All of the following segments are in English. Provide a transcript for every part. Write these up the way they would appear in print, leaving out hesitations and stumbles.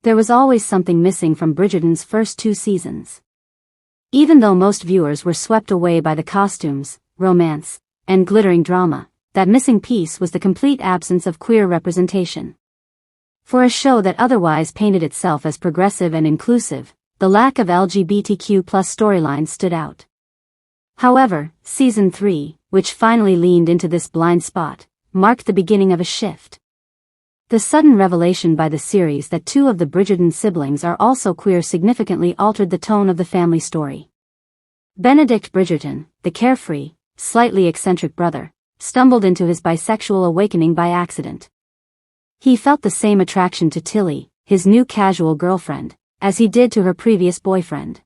there was always something missing from Bridgerton's first 2 seasons. Even though most viewers were swept away by the costumes, romance, and glittering drama, that missing piece was the complete absence of queer representation. For a show that otherwise painted itself as progressive and inclusive, the lack of LGBTQ+ storylines stood out. However, Season 3, which finally leaned into this blind spot, marked the beginning of a shift. The sudden revelation by the series that 2 of the Bridgerton siblings are also queer significantly altered the tone of the family story. Benedict Bridgerton, the carefree, slightly eccentric brother, stumbled into his bisexual awakening by accident. He felt the same attraction to Tilly, his new casual girlfriend, as he did to her previous boyfriend.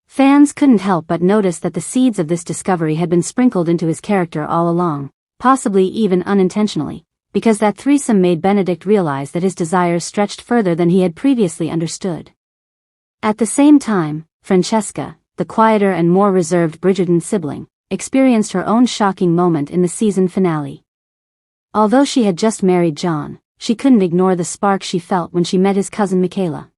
Fans couldn't help but notice that the seeds of this discovery had been sprinkled into his character all along, possibly even unintentionally, because that threesome made Benedict realize that his desires stretched further than he had previously understood. At the same time, Francesca, the quieter and more reserved Bridgerton sibling, experienced her own shocking moment in the season finale. Although she had just married John, she couldn't ignore the spark she felt when she met his cousin Michaela.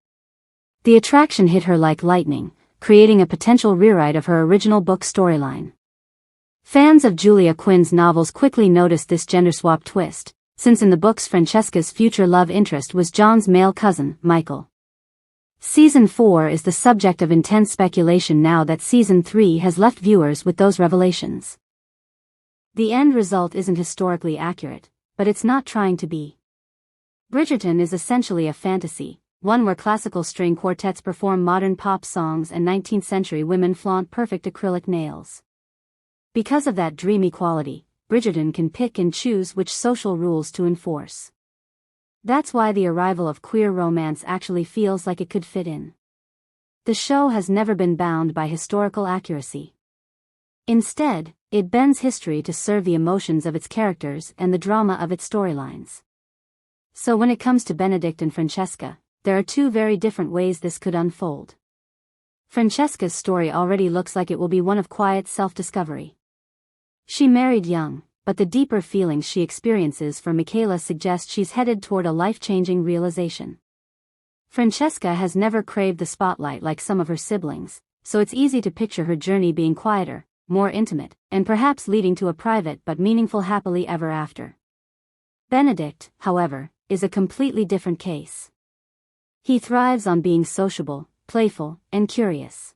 The attraction hit her like lightning, creating a potential rewrite of her original book storyline. Fans of Julia Quinn's novels quickly noticed this gender-swap twist, since in the books Francesca's future love interest was John's male cousin, Michael. Season 4 is the subject of intense speculation now that Season 3 has left viewers with those revelations. The end result isn't historically accurate, but it's not trying to be. Bridgerton is essentially a fantasy, one where classical string quartets perform modern pop songs and 19th-century women flaunt perfect acrylic nails. Because of that dreamy quality, Bridgerton can pick and choose which social rules to enforce. That's why the arrival of queer romance actually feels like it could fit in. The show has never been bound by historical accuracy. Instead, it bends history to serve the emotions of its characters and the drama of its storylines. So when it comes to Benedict and Francesca, there are 2 very different ways this could unfold. Francesca's story already looks like it will be one of quiet self-discovery. She married young, but the deeper feelings she experiences for Michaela suggest she's headed toward a life-changing realization. Francesca has never craved the spotlight like some of her siblings, so it's easy to picture her journey being quieter, more intimate, and perhaps leading to a private but meaningful happily ever after. Benedict, however, is a completely different case. He thrives on being sociable, playful, and curious.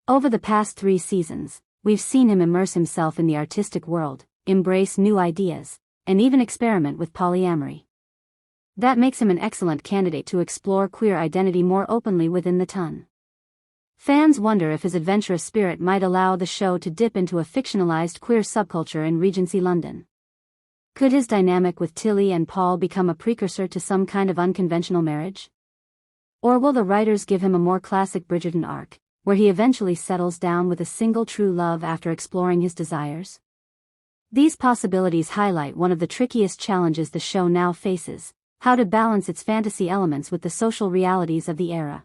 Over the past 3 seasons, we've seen him immerse himself in the artistic world, embrace new ideas, and even experiment with polyamory. That makes him an excellent candidate to explore queer identity more openly within the ton. Fans wonder if his adventurous spirit might allow the show to dip into a fictionalized queer subculture in Regency London. Could his dynamic with Tilly and Paul become a precursor to some kind of unconventional marriage? Or will the writers give him a more classic Bridgerton arc, where he eventually settles down with a single true love after exploring his desires? These possibilities highlight one of the trickiest challenges the show now faces: how to balance its fantasy elements with the social realities of the era.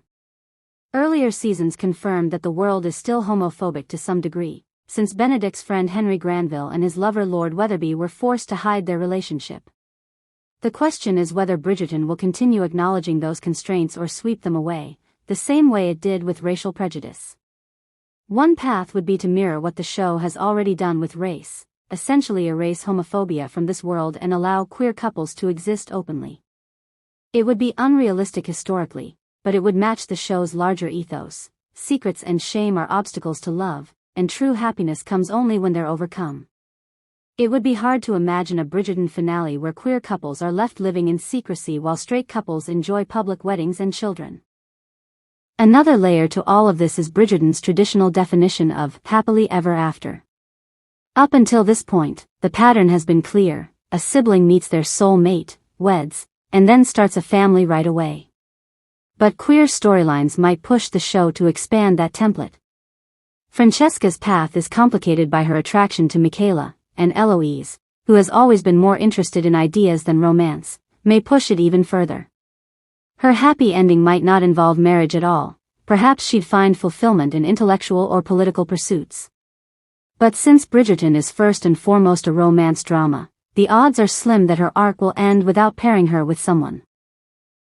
Earlier seasons confirmed that the world is still homophobic to some degree, since Benedict's friend Henry Granville and his lover Lord Weatherby were forced to hide their relationship. The question is whether Bridgerton will continue acknowledging those constraints or sweep them away, the same way it did with racial prejudice. One path would be to mirror what the show has already done with race, essentially erase homophobia from this world and allow queer couples to exist openly. It would be unrealistic historically, but it would match the show's larger ethos: secrets and shame are obstacles to love, and true happiness comes only when they're overcome. It would be hard to imagine a Bridgerton finale where queer couples are left living in secrecy while straight couples enjoy public weddings and children. Another layer to all of this is Bridgerton's traditional definition of happily ever after. Up until this point, the pattern has been clear: a sibling meets their soul mate, weds, and then starts a family right away. But queer storylines might push the show to expand that template. Francesca's path is complicated by her attraction to Michaela, and Eloise, who has always been more interested in ideas than romance, may push it even further. Her happy ending might not involve marriage at all. Perhaps she'd find fulfillment in intellectual or political pursuits. But since Bridgerton is first and foremost a romance drama, the odds are slim that her arc will end without pairing her with someone.